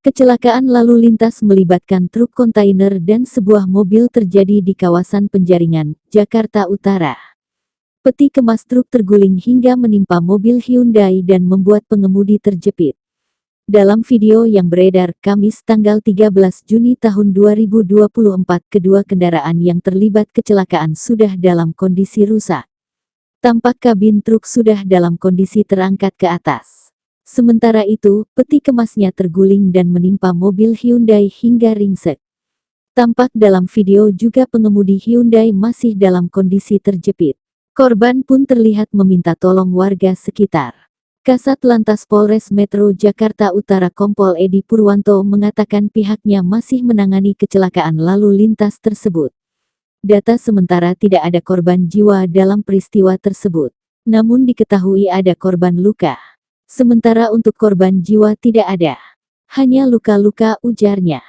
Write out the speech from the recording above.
Kecelakaan lalu lintas melibatkan truk kontainer dan sebuah mobil terjadi di kawasan Penjaringan, Jakarta Utara. Peti kemas truk terguling hingga menimpa mobil Hyundai dan membuat pengemudi terjepit. Dalam video yang beredar Kamis tanggal 13 Juni tahun 2024, kedua kendaraan yang terlibat kecelakaan sudah dalam kondisi rusak. Tampak kabin truk sudah dalam kondisi terangkat ke atas. Sementara itu, peti kemasnya terguling dan menimpa mobil Hyundai hingga ringsek. Tampak dalam video juga pengemudi Hyundai masih dalam kondisi terjepit. Korban pun terlihat meminta tolong warga sekitar. Kasat Lantas Polres Metro Jakarta Utara Kompol Edi Purwanto mengatakan pihaknya masih menangani kecelakaan lalu lintas tersebut. Data sementara tidak ada korban jiwa dalam peristiwa tersebut. Namun diketahui ada korban luka. Sementara untuk korban jiwa tidak ada. Hanya luka-luka, ujarnya.